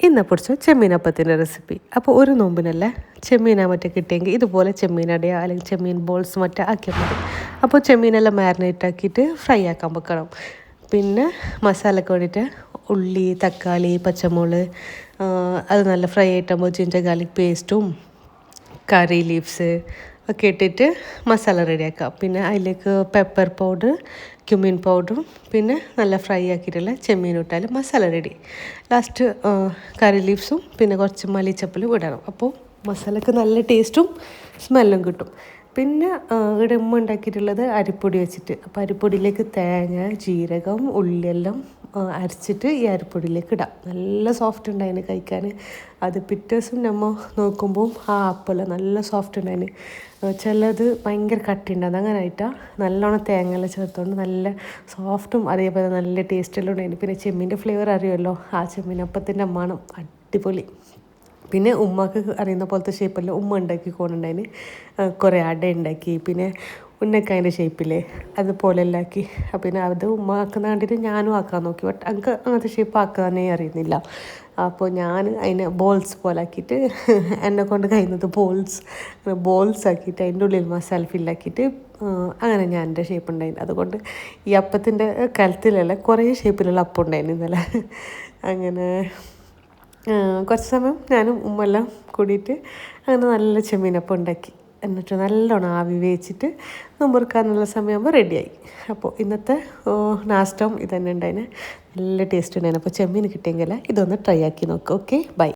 ഇന്ന് പിടിച്ചോ ചെമ്മീനപ്പത്തിൻ്റെ റെസിപ്പി. അപ്പോൾ ഒരു നോമ്പിനല്ലേ ചെമ്മീനാ മറ്റേ കിട്ടിയെങ്കിൽ ഇതുപോലെ ചെമ്മീനടയോ അല്ലെങ്കിൽ ചെമ്മീൻ ബോൾസ് മറ്റേ ആക്കിയാൽ മതി. അപ്പോൾ ചെമ്മീനെല്ലാം മാരിനേറ്റ് ആക്കിയിട്ട് ഫ്രൈ ആക്കാൻ വെക്കണം. പിന്നെ മസാലയ്ക്ക് വേണ്ടിയിട്ട് ഉള്ളി, തക്കാളി, പച്ചമുളക് അത് നല്ല ഫ്രൈ ആയിട്ടാകുമ്പോൾ ജിഞ്ചർ ഗാർലിക് പേസ്റ്റും കറി ലീവ്സ് ഒക്കെ ഇട്ടിട്ട് മസാല റെഡിയാക്കാം. പിന്നെ അതിലേക്ക് പെപ്പർ പൗഡർ, ക്യുമിൻ പൗഡറും പിന്നെ നല്ല ഫ്രൈ ആക്കിയിട്ടുള്ള ചെമ്മീൻ ഇട്ടാൽ മസാല റെഡി. ലാസ്റ്റ് കറി ലീവ്സും പിന്നെ കുറച്ച് മല്ലിച്ചപ്പിലും ഇടണം. അപ്പോൾ മസാലയ്ക്ക് നല്ല ടേസ്റ്റും സ്മെല്ലും കിട്ടും. പിന്നെ ഇവിടെ ഉമ്മ ഉണ്ടാക്കിയിട്ടുള്ളത് അരിപ്പൊടി വെച്ചിട്ട്. അപ്പോൾ അരിപ്പൊടിയിലേക്ക് തേങ്ങ, ജീരകം, ഉള്ളിയെല്ലാം അരച്ചിട്ട് ഈ അരിപ്പൊടിയിലേക്ക് ഇടാം. നല്ല സോഫ്റ്റ് ഉണ്ടായിന് കഴിക്കാൻ. അത് പിറ്റേ ദിവസം നമ്മൾ നോക്കുമ്പോൾ ആ അപ്പമെല്ലാം നല്ല സോഫ്റ്റ് ഉണ്ടായിന്. ചിലത് ഭയങ്കര കട്ടിയുണ്ടാകും. അങ്ങനെ ആയിട്ടാണ് നല്ലോണം തേങ്ങയെല്ലാം ചേർത്തുകൊണ്ട് നല്ല സോഫ്റ്റും അതേപോലെ നല്ല ടേസ്റ്റെല്ലാം ഉണ്ടായിന്. പിന്നെ ചെമ്മീൻ്റെ ഫ്ലേവർ അറിയുമല്ലോ, ആ ചെമ്മീനപ്പത്തിൻ്റെ മണം അടിപൊളി. പിന്നെ ഉമ്മക്ക് അറിയുന്ന പോലത്തെ ഷേപ്പെല്ലാം ഉമ്മ ഉണ്ടാക്കിക്കൊണ്ടുണ്ടായിന്. കുറേ അട ഉണ്ടാക്കി, പിന്നെ ഉന്നക്കായൻ്റെ ഷേപ്പില്ലേ അതുപോലെ എല്ലാം ആക്കി. പിന്നെ അത് ഉമ്മ ആക്കുന്ന കണ്ടിട്ട് ഞാനും ആക്കാൻ നോക്കി. ബട്ട് എനിക്ക് അങ്ങനത്തെ ഷേപ്പ് ആക്കാനേ അറിയുന്നില്ല. അപ്പോൾ ഞാൻ അതിനെ ബോൾസ് പോലെ ആക്കിയിട്ട് എന്നെ കൊണ്ട് കഴിയുന്നത് ബോൾസ് ആക്കിയിട്ട് അതിൻ്റെ ഉള്ളിൽ മസാല ഫില്ലാക്കിയിട്ട് അങ്ങനെ ഞാൻ എൻ്റെ ഷേപ്പ് ഉണ്ടായിരുന്നു. അതുകൊണ്ട് ഈ അപ്പത്തിൻ്റെ കലത്തിലല്ല കുറേ ഷേപ്പിലുള്ള അപ്പം ഉണ്ടായിരുന്നു ഇന്നലെ. അങ്ങനെ കുറച്ച് സമയം ഞാനും ഉമ്മെല്ലാം കൂടിയിട്ട് അങ്ങനെ നല്ല ചെമ്മീനപ്പം ഉണ്ടാക്കി. എന്നിട്ട് നല്ലോണം ആവി വേവിച്ചിട്ട് നോമ്പെടുക്കാനുള്ള സമയമാകുമ്പോൾ റെഡിയായി. അപ്പോൾ ഇന്നത്തെ നാസ്റ്റവും ഇതന്നെ ഉണ്ടായിന്. നല്ല ടേസ്റ്റ് ഉണ്ടായിരുന്നു. അപ്പോൾ ചെമ്മീൻ കിട്ടിയെങ്കിൽ ഇതൊന്ന് ട്രൈ ആക്കി നോക്കുക. Okay, by.